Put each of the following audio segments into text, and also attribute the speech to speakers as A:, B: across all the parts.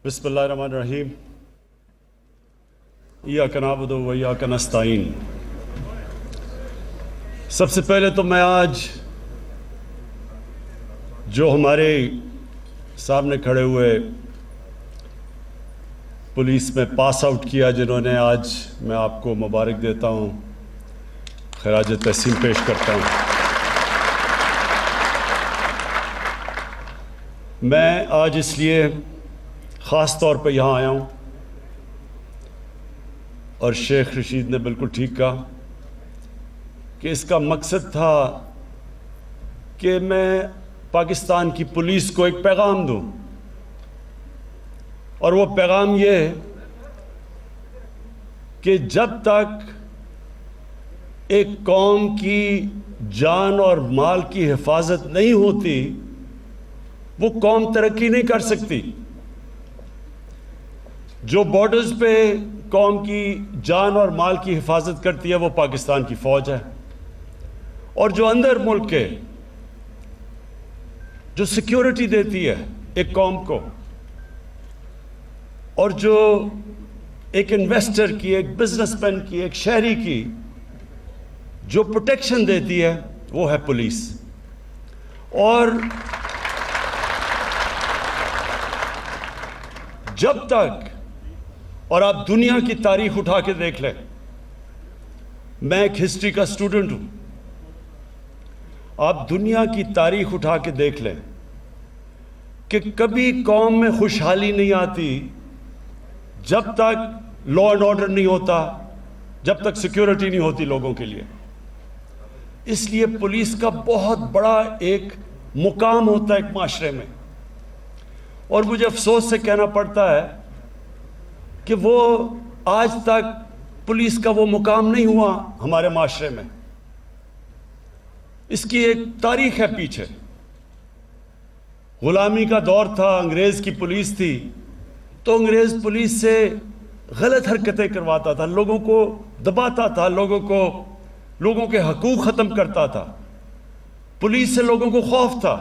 A: بسم اللہ الرحمن الرحیم ایاک نعبد و ایاک نستعین۔ سب سے پہلے تو میں آج جو ہمارے سامنے کھڑے ہوئے پولیس میں پاس آؤٹ کیا جنہوں نے، آج میں آپ کو مبارک دیتا ہوں، خراج تحسین پیش کرتا ہوں۔ میں آج اس لیے خاص طور پہ یہاں آیا ہوں، اور شیخ رشید نے بالکل ٹھیک کہا کہ اس کا مقصد تھا کہ میں پاکستان کی پولیس کو ایک پیغام دوں، اور وہ پیغام یہ ہے کہ جب تک ایک قوم کی جان اور مال کی حفاظت نہیں ہوتی وہ قوم ترقی نہیں کر سکتی۔ جو بارڈرز پہ قوم کی جان اور مال کی حفاظت کرتی ہے وہ پاکستان کی فوج ہے، اور جو اندر ملک کے جو سیکیورٹی دیتی ہے ایک قوم کو، اور جو ایک انویسٹر کی، ایک بزنس مین کی، ایک شہری کی جو پروٹیکشن دیتی ہے وہ ہے پولیس۔ اور جب تک، اور آپ دنیا کی تاریخ اٹھا کے دیکھ لیں، میں ایک ہسٹری کا اسٹوڈنٹ ہوں، آپ دنیا کی تاریخ اٹھا کے دیکھ لیں کہ کبھی قوم میں خوشحالی نہیں آتی جب تک لا اینڈ آرڈر نہیں ہوتا، جب تک سیکیورٹی نہیں ہوتی لوگوں کے لیے۔ اس لیے پولیس کا بہت بڑا ایک مقام ہوتا ہے ایک معاشرے میں، اور مجھے افسوس سے کہنا پڑتا ہے کہ وہ آج تک پولیس کا وہ مقام نہیں ہوا ہمارے معاشرے میں۔ اس کی ایک تاریخ ہے پیچھے۔ غلامی کا دور تھا، انگریز کی پولیس تھی، تو انگریز پولیس سے غلط حرکتیں کرواتا تھا، لوگوں کو دباتا تھا، لوگوں کے حقوق ختم کرتا تھا، پولیس سے لوگوں کو خوف تھا۔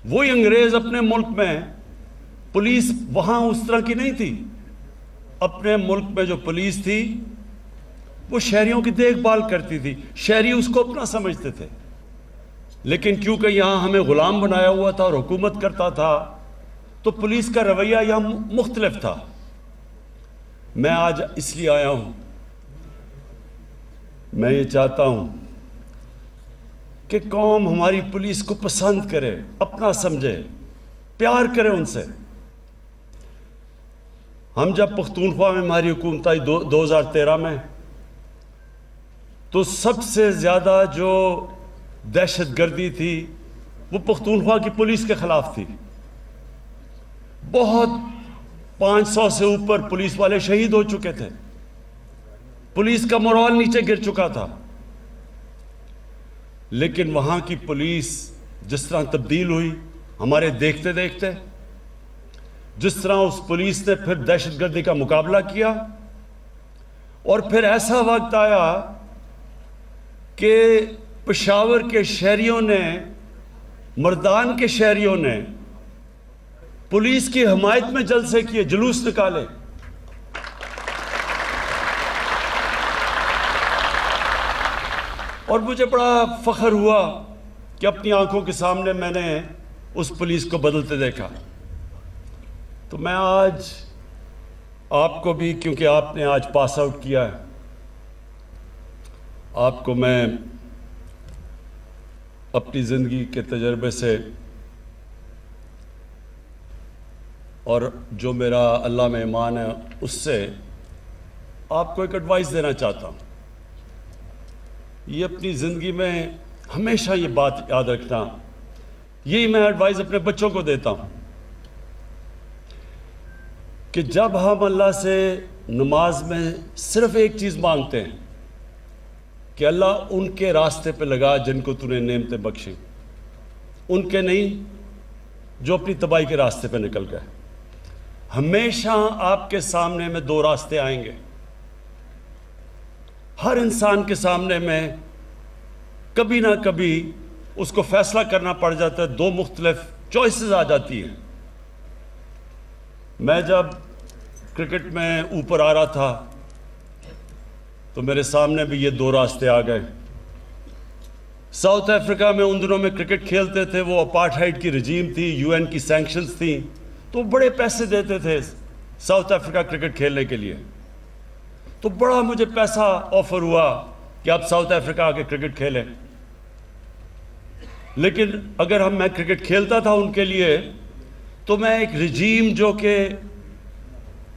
A: وہی انگریز اپنے ملک میں، پولیس وہاں اس طرح کی نہیں تھی۔ اپنے ملک میں جو پولیس تھی وہ شہریوں کی دیکھ بھال کرتی تھی، شہری اس کو اپنا سمجھتے تھے، لیکن کیونکہ یہاں ہمیں غلام بنایا ہوا تھا اور حکومت کرتا تھا تو پولیس کا رویہ یہاں مختلف تھا۔ میں آج اس لیے آیا ہوں، میں یہ چاہتا ہوں کہ قوم ہماری پولیس کو پسند کرے، اپنا سمجھے، پیار کرے ان سے۔ ہم جب پختونخوا میں ہماری حکومت آئی 2013 میں، تو سب سے زیادہ جو دہشت گردی تھی وہ پختونخوا کی پولیس کے خلاف تھی۔ بہت 500 سے اوپر پولیس والے شہید ہو چکے تھے، پولیس کا مورال نیچے گر چکا تھا، لیکن وہاں کی پولیس جس طرح تبدیل ہوئی ہمارے دیکھتے دیکھتے، جس طرح اس پولیس نے پھر دہشت گردی کا مقابلہ کیا، اور پھر ایسا وقت آیا کہ پشاور کے شہریوں نے، مردان کے شہریوں نے پولیس کی حمایت میں جلسے کیے، جلوس نکالے۔ اور مجھے بڑا فخر ہوا کہ اپنی آنکھوں کے سامنے میں نے اس پولیس کو بدلتے دیکھا۔ تو میں آج آپ کو بھی، کیونکہ آپ نے آج پاس آؤٹ کیا ہے، آپ کو میں اپنی زندگی کے تجربے سے اور جو میرا اللہ میں ایمان ہے اس سے آپ کو ایک ایڈوائس دینا چاہتا ہوں۔ یہ اپنی زندگی میں ہمیشہ یہ بات یاد رکھنا، یہی میں ایڈوائس اپنے بچوں کو دیتا ہوں کہ جب ہم اللہ سے نماز میں صرف ایک چیز مانگتے ہیں کہ اللہ ان کے راستے پہ لگا جن کو تو نے نعمتیں بخشیں، ان کے نہیں جو اپنی تباہی کے راستے پہ نکل گئے۔ ہمیشہ آپ کے سامنے میں دو راستے آئیں گے، ہر انسان کے سامنے میں کبھی نہ کبھی اس کو فیصلہ کرنا پڑ جاتا ہے، دو مختلف چوائسز آ جاتی ہیں۔ میں جب کرکٹ میں اوپر آ رہا تھا تو میرے سامنے بھی یہ دو راستے آ گئے. ساؤتھ افریقہ میں ان دنوں میں کرکٹ کھیلتے تھے, وہ اپارٹھائڈ کی رجیم تھی, یو این کی سینکشنز تھیں, تو بڑے پیسے دیتے تھے ساؤتھ افریقہ کرکٹ کھیلنے کے لیے. تو بڑا مجھے پیسہ آفر ہوا کہ آپ ساؤتھ افریقہ آ کے کرکٹ کھیلیں. لیکن اگر میں کرکٹ کھیلتا تھا ان کے لیے تو میں ایک رجیم جو کہ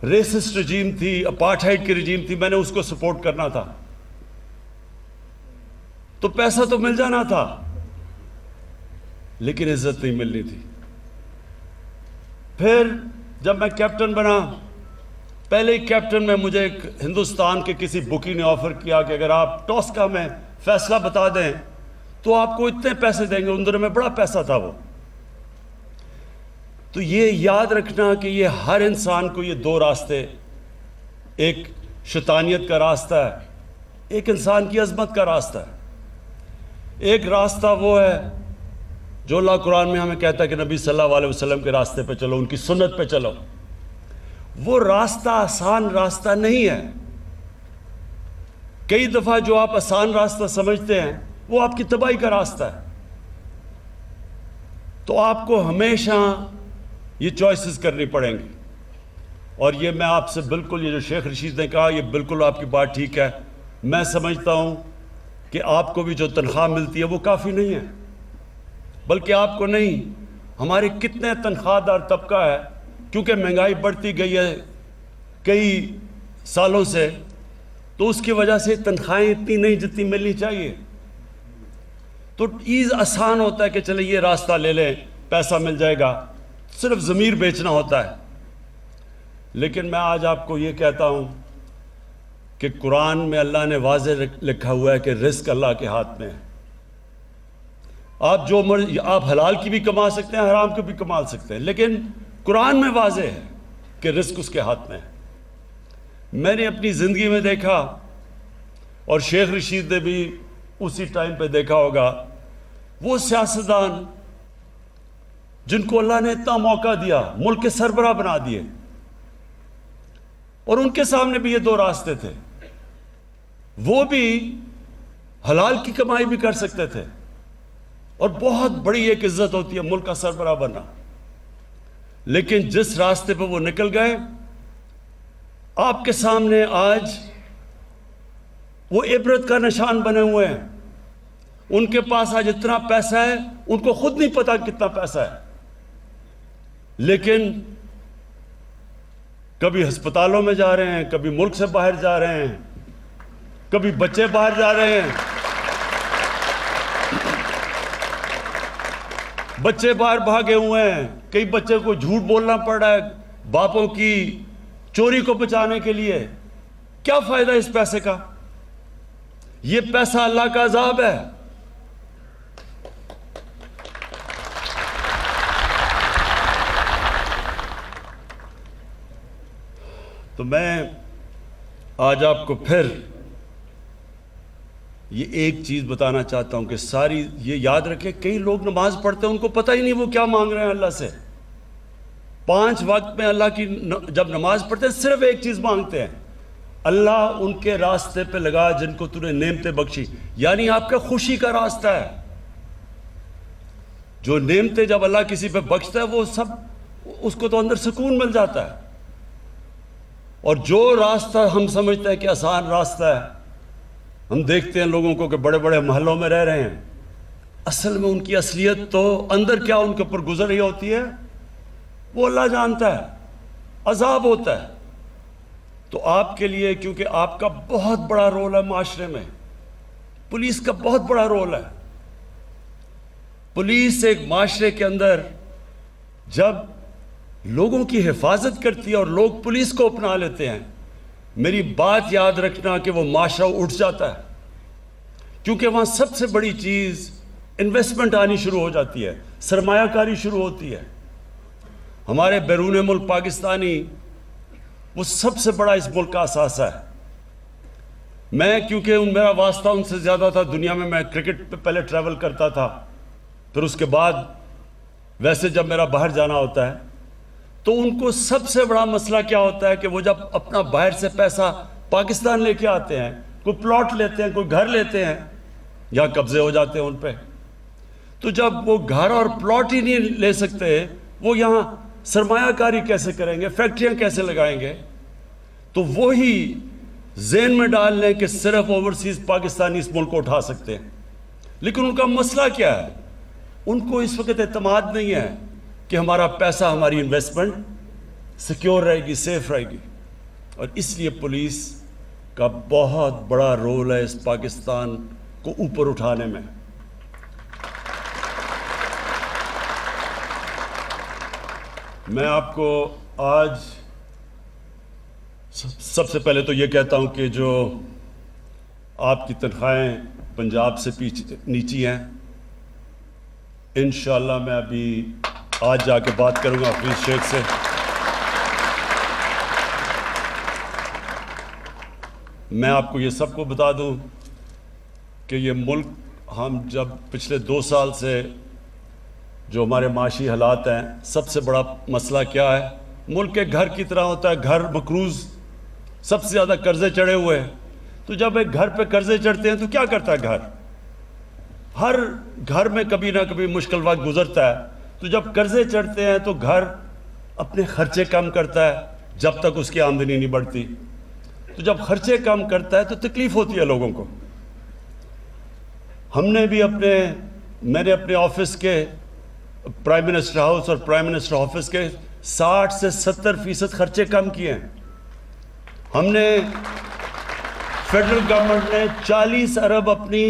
A: ریسسٹ رجیم تھی, اپارٹھائڈ کی رجیم تھی, میں نے اس کو سپورٹ کرنا تھا. تو پیسہ تو مل جانا تھا لیکن عزت نہیں ملنی تھی. پھر جب میں کیپٹن بنا, پہلے ہی کیپٹن میں مجھے ایک ہندوستان کے کسی بکی نے آفر کیا کہ اگر آپ ٹاس کا میں فیصلہ بتا دیں تو آپ کو اتنے پیسے دیں گے. ان دنوں میں بڑا پیسہ تھا وہ. تو یہ یاد رکھنا کہ یہ ہر انسان کو یہ دو راستے, ایک شیطانیت کا راستہ ہے, ایک انسان کی عظمت کا راستہ ہے. ایک راستہ وہ ہے جو اللہ قرآن میں ہمیں کہتا ہے کہ نبی صلی اللہ علیہ وسلم کے راستے پہ چلو, ان کی سنت پہ چلو. وہ راستہ آسان راستہ نہیں ہے. کئی دفعہ جو آپ آسان راستہ سمجھتے ہیں وہ آپ کی تباہی کا راستہ ہے. تو آپ کو ہمیشہ یہ چوائسز کرنی پڑیں گی. اور یہ میں آپ سے بالکل, یہ جو شیخ رشید نے کہا, یہ بالکل آپ کی بات ٹھیک ہے. میں سمجھتا ہوں کہ آپ کو بھی جو تنخواہ ملتی ہے وہ کافی نہیں ہے, بلکہ آپ کو نہیں, ہمارے کتنے تنخواہ دار طبقہ ہے, کیونکہ مہنگائی بڑھتی گئی ہے کئی سالوں سے, تو اس کی وجہ سے تنخواہیں اتنی نہیں جتنی ملنی چاہیے. تو ایز آسان ہوتا ہے کہ چلے یہ راستہ لے لیں, پیسہ مل جائے گا, صرف ضمیر بیچنا ہوتا ہے. لیکن میں آج آپ کو یہ کہتا ہوں کہ قرآن میں اللہ نے واضح لکھا ہوا ہے کہ رزق اللہ کے ہاتھ میں ہے. آپ جو آپ حلال کی بھی کما سکتے ہیں, حرام کی بھی کما سکتے ہیں, لیکن قرآن میں واضح ہے کہ رزق اس کے ہاتھ میں ہے. میں نے اپنی زندگی میں دیکھا, اور شیخ رشید نے بھی اسی ٹائم پہ دیکھا ہوگا, وہ سیاستدان جن کو اللہ نے اتنا موقع دیا, ملک کے سربراہ بنا دیے, اور ان کے سامنے بھی یہ دو راستے تھے. وہ بھی حلال کی کمائی بھی کر سکتے تھے, اور بہت بڑی ایک عزت ہوتی ہے ملک کا سربراہ بننا. لیکن جس راستے پہ وہ نکل گئے, آپ کے سامنے آج وہ عبرت کا نشان بنے ہوئے ہیں. ان کے پاس آج اتنا پیسہ ہے, ان کو خود نہیں پتا کتنا پیسہ ہے, لیکن کبھی ہسپتالوں میں جا رہے ہیں, کبھی ملک سے باہر جا رہے ہیں, کبھی بچے باہر جا رہے ہیں, بچے باہر بھاگے ہوئے ہیں. کئی بچے کو جھوٹ بولنا پڑ رہا ہے باپوں کی چوری کو بچانے کے لیے. کیا فائدہ اس پیسے کا؟ یہ پیسہ اللہ کا عذاب ہے. تو میں آج آپ کو پھر یہ ایک چیز بتانا چاہتا ہوں کہ ساری یہ یاد رکھیں, کئی لوگ نماز پڑھتے ہیں, ان کو پتہ ہی نہیں وہ کیا مانگ رہے ہیں اللہ سے. 5 وقت میں اللہ کی جب نماز پڑھتے ہیں صرف ایک چیز مانگتے ہیں, اللہ ان کے راستے پہ لگا جن کو تو نے نعمتیں بخشی. یعنی آپ کا خوشی کا راستہ ہے. جو نعمتیں جب اللہ کسی پہ بخشتا ہے وہ سب, اس کو تو اندر سکون مل جاتا ہے. اور جو راستہ ہم سمجھتے ہیں کہ آسان راستہ ہے, ہم دیکھتے ہیں لوگوں کو کہ بڑے بڑے محلوں میں رہ رہے ہیں, اصل میں ان کی اصلیت تو اندر کیا ان کے اوپر گزر رہی ہوتی ہے وہ اللہ جانتا ہے. عذاب ہوتا ہے. تو آپ کے لیے, کیونکہ آپ کا بہت بڑا رول ہے معاشرے میں, پولیس کا بہت بڑا رول ہے. پولیس ایک معاشرے کے اندر جب لوگوں کی حفاظت کرتی ہے اور لوگ پولیس کو اپنا لیتے ہیں, میری بات یاد رکھنا کہ وہ معاشرہ اٹھ جاتا ہے. کیونکہ وہاں سب سے بڑی چیز انویسٹمنٹ آنی شروع ہو جاتی ہے, سرمایہ کاری شروع ہوتی ہے. ہمارے بیرون ملک پاکستانی وہ سب سے بڑا اس ملک کا اثاثہ ہے. میں کیونکہ میرا واسطہ ان سے زیادہ تھا دنیا میں کرکٹ پہ پہلے ٹریول کرتا تھا, پھر اس کے بعد ویسے جب میرا باہر جانا ہوتا ہے تو ان کو سب سے بڑا مسئلہ کیا ہوتا ہے کہ وہ جب اپنا باہر سے پیسہ پاکستان لے کے آتے ہیں، کوئی پلاٹ لیتے ہیں، کوئی گھر لیتے ہیں، یا قبضے ہو جاتے ہیں ان پہ، تو جب وہ گھر اور پلاٹ ہی نہیں لے سکتے، وہ یہاں سرمایہ کاری کیسے کریں گے، فیکٹریاں کیسے لگائیں گے؟ تو وہی ذہن میں ڈال لیں کہ صرف اوورسیز پاکستانی اس ملک کو اٹھا سکتے ہیں. لیکن ان کا مسئلہ کیا ہے؟ ان کو اس وقت اعتماد نہیں ہے کہ ہمارا پیسہ، ہماری انویسٹمنٹ سیکیور رہے گی، سیف رہے گی. اور اس لیے پولیس کا بہت بڑا رول ہے اس پاکستان کو اوپر اٹھانے میں. میں آپ کو آج سب سے پہلے تو یہ کہتا ہوں کہ جو آپ کی تنخواہیں پنجاب سے نیچی ہیں، انشاءاللہ میں ابھی آج جا کے بات کروں گا حفیظ شیخ سے. میں آپ کو یہ سب کو بتا دوں کہ یہ ملک، ہم جب پچھلے 2 سال سے جو ہمارے معاشی حالات ہیں، سب سے بڑا مسئلہ کیا ہے؟ ملک کے گھر کی طرح ہوتا ہے، گھر مقروض، سب سے زیادہ قرضے چڑھے ہوئے ہیں. تو جب ایک گھر پہ قرضے چڑھتے ہیں تو کیا کرتا ہے گھر؟ ہر گھر میں کبھی نہ کبھی مشکل وقت گزرتا ہے. تو جب قرضے چڑھتے ہیں تو گھر اپنے خرچے کم کرتا ہے جب تک اس کی آمدنی نہیں بڑھتی. تو جب خرچے کم کرتا ہے تو تکلیف ہوتی ہے لوگوں کو. ہم نے بھی میں نے اپنے آفس کے، پرائم منسٹر ہاؤس اور پرائم منسٹر آفس کے 60 سے 70% خرچے کم کیے ہیں. ہم نے فیڈرل گورنمنٹ نے 40 ارب اپنی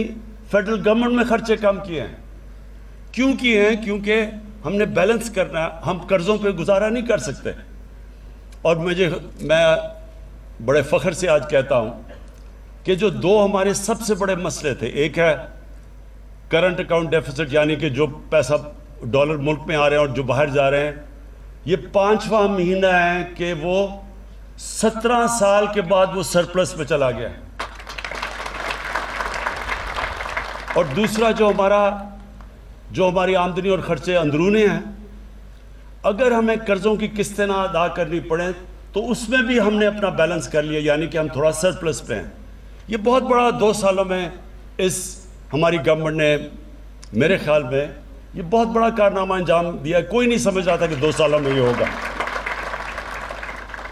A: فیڈرل گورنمنٹ میں خرچے کم کیے ہیں. کیوں کیے ہیں؟ کیونکہ ہم نے بیلنس کرنا ہے. ہم قرضوں پہ گزارا نہیں کر سکتے. اور میں بڑے فخر سے آج کہتا ہوں کہ جو 2 ہمارے سب سے بڑے مسئلے تھے، ایک ہے کرنٹ اکاؤنٹ ڈیفیسٹ، یعنی کہ جو پیسہ ڈالر ملک میں آ رہے ہیں اور جو باہر جا رہے ہیں، یہ 5واں مہینہ ہے کہ وہ 17 سال کے بعد وہ سرپلس میں چلا گیا. اور دوسرا جو ہماری آمدنی اور خرچے اندرونے ہیں، اگر ہمیں قرضوں کی قسطیں نہ ادا کرنی پڑیں تو اس میں بھی ہم نے اپنا بیلنس کر لیا، یعنی کہ ہم تھوڑا سرپلس پہ ہیں. یہ بہت بڑا 2 سالوں میں ہماری گورنمنٹ نے، میرے خیال میں یہ بہت بڑا کارنامہ انجام دیا. کوئی نہیں سمجھ رہا تھا کہ 2 سالوں میں یہ ہوگا.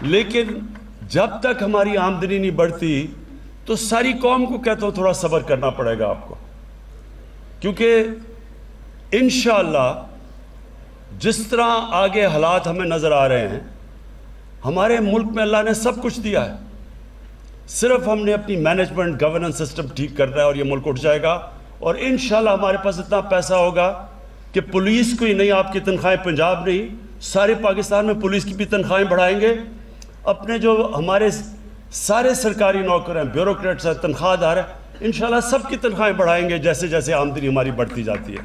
A: لیکن جب تک ہماری آمدنی نہیں بڑھتی تو ساری قوم کو کہتا ہوں تھوڑا صبر کرنا پڑے گا آپ کو، کیونکہ انشاءاللہ جس طرح آگے حالات ہمیں نظر آ رہے ہیں، ہمارے ملک میں اللہ نے سب کچھ دیا ہے. صرف ہم نے اپنی مینجمنٹ، گورننس سسٹم ٹھیک کرنا ہے اور یہ ملک اٹھ جائے گا. اور انشاءاللہ ہمارے پاس اتنا پیسہ ہوگا کہ پولیس کو ہی نہیں، آپ کی تنخواہیں پنجاب نہیں، سارے پاکستان میں پولیس کی بھی تنخواہیں بڑھائیں گے. اپنے جو ہمارے سارے سرکاری نوکر ہیں، بیوروکریٹس ہیں، تنخواہ دار ہیں، انشاءاللہ سب کی تنخواہیں بڑھائیں گے جیسے جیسے آمدنی ہماری بڑھتی جاتی ہے.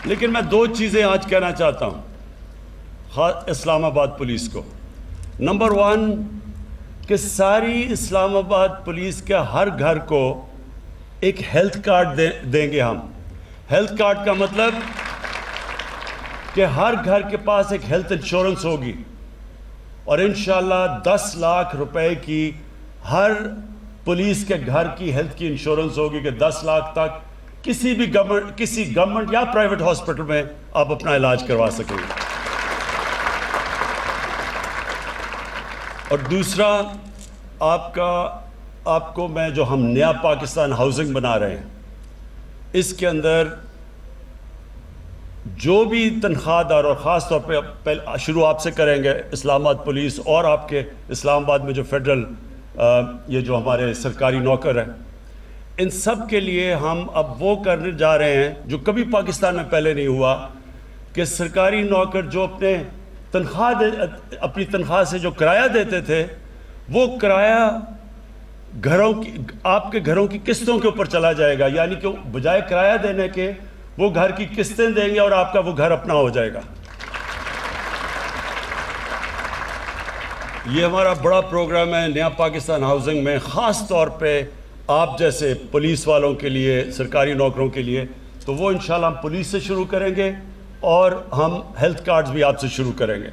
A: لیکن میں 2 چیزیں آج کہنا چاہتا ہوں اسلام آباد پولیس کو. نمبر 1 کہ ساری اسلام آباد پولیس کے ہر گھر کو ایک ہیلتھ کارڈ دیں گے ہم. ہیلتھ کارڈ کا مطلب کہ ہر گھر کے پاس ایک ہیلتھ انشورنس ہوگی، اور انشاءاللہ 10 لاکھ روپے کی ہر پولیس کے گھر کی ہیلتھ کی انشورنس ہوگی کہ 10 لاکھ تک کسی گورنمنٹ یا پرائیویٹ ہاسپٹل میں آپ اپنا علاج کروا سکیں گے. اور دوسرا، آپ کو میں جو ہم نیا پاکستان ہاؤسنگ بنا رہے ہیں، اس کے اندر جو بھی تنخواہ دار، اور خاص طور پہ شروع آپ سے کریں گے، اسلام آباد پولیس اور آپ کے اسلام آباد میں جو فیڈرل یہ جو ہمارے سرکاری نوکر ہیں، ان سب کے لیے ہم اب وہ کرنے جا رہے ہیں جو کبھی پاکستان میں پہلے نہیں ہوا، کہ سرکاری نوکر جو اپنی تنخواہ سے جو کرایہ دیتے تھے، وہ کرایہ آپ کے گھروں کی قسطوں کے اوپر چلا جائے گا. یعنی کہ بجائے کرایہ دینے کے وہ گھر کی قسطیں دیں گے اور آپ کا وہ گھر اپنا ہو جائے گا. یہ ہمارا بڑا پروگرام ہے نیا پاکستان ہاؤسنگ میں، خاص طور پہ آپ جیسے پولیس والوں کے لیے، سرکاری نوکروں کے لیے. تو وہ انشاءاللہ ہم پولیس سے شروع کریں گے، اور ہم ہیلتھ کارڈز بھی آپ سے شروع کریں گے.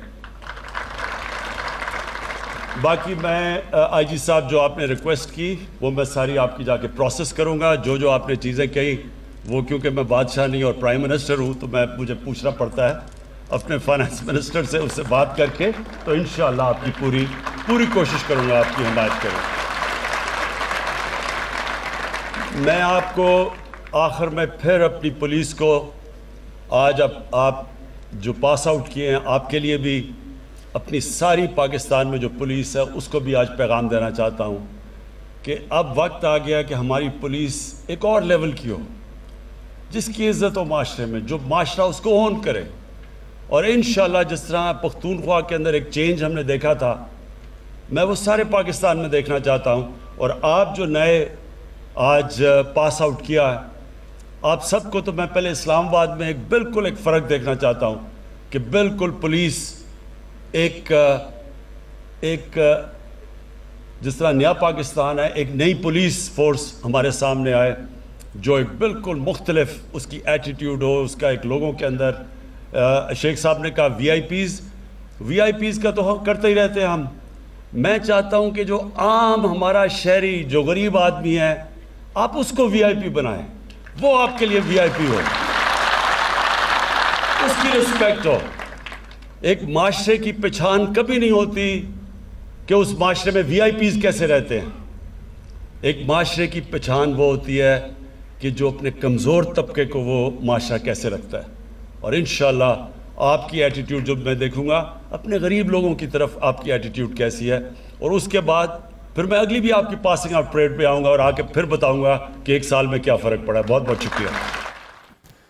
A: باقی میں آئی جی صاحب جو آپ نے ریکویسٹ کی وہ میں ساری آپ کی جا کے پروسیس کروں گا. جو آپ نے چیزیں کہیں وہ کیونکہ میں بادشاہ نہیں اور پرائم منسٹر ہوں تو مجھے پوچھنا پڑتا ہے اپنے فائنانس منسٹر سے, اس سے بات کر کے. تو انشاءاللہ آپ کی پوری کوشش کروں گا آپ کی حمایت کروں. میں آپ کو آخر میں پھر اپنی پولیس کو آج آپ جو پاس آؤٹ کیے ہیں آپ کے لیے بھی اپنی ساری پاکستان میں جو پولیس ہے اس کو بھی آج پیغام دینا چاہتا ہوں کہ اب وقت آ گیا کہ ہماری پولیس ایک اور لیول کی ہو, جس کی عزت ہو معاشرے میں, جو معاشرہ اس کو اون کرے. اور انشاءاللہ جس طرح پختونخوا کے اندر ایک چینج ہم نے دیکھا تھا, میں وہ سارے پاکستان میں دیکھنا چاہتا ہوں. اور آپ جو نئے آج پاس آؤٹ کیا ہے, آپ سب کو تو میں پہلے اسلام آباد میں بالکل ایک فرق دیکھنا چاہتا ہوں کہ بالکل پولیس ایک جس طرح نیا پاکستان ہے, ایک نئی پولیس فورس ہمارے سامنے آئے جو ایک بالکل مختلف اس کی ایٹیٹیوڈ ہو, اس کا ایک لوگوں کے اندر. شیخ صاحب نے کہا وی آئی پیز کا تو ہم کرتے ہی رہتے ہیں ہم. میں چاہتا ہوں کہ جو عام ہمارا شہری جو غریب آدمی ہے آپ اس کو وی آئی پی بنائیں, وہ آپ کے لیے وی آئی پی ہو, اس کی رسپیکٹ ہو. ایک معاشرے کی پہچان کبھی نہیں ہوتی کہ اس معاشرے میں وی آئی پیز کیسے رہتے ہیں. ایک معاشرے کی پہچان وہ ہوتی ہے کہ جو اپنے کمزور طبقے کو وہ معاشرہ کیسے رکھتا ہے. اور انشاءاللہ آپ کی ایٹیٹیوڈ جو میں دیکھوں گا اپنے غریب لوگوں کی طرف آپ کی ایٹیٹیوڈ کیسی ہے. اور اس کے بعد پھر میں اگلی بھی آپ کی پاسنگ آؤٹ پریڈ پہ آؤں گا اور آ کے پھر بتاؤں گا کہ ایک سال میں کیا فرق پڑا ہے. بہت بہت شکریہ.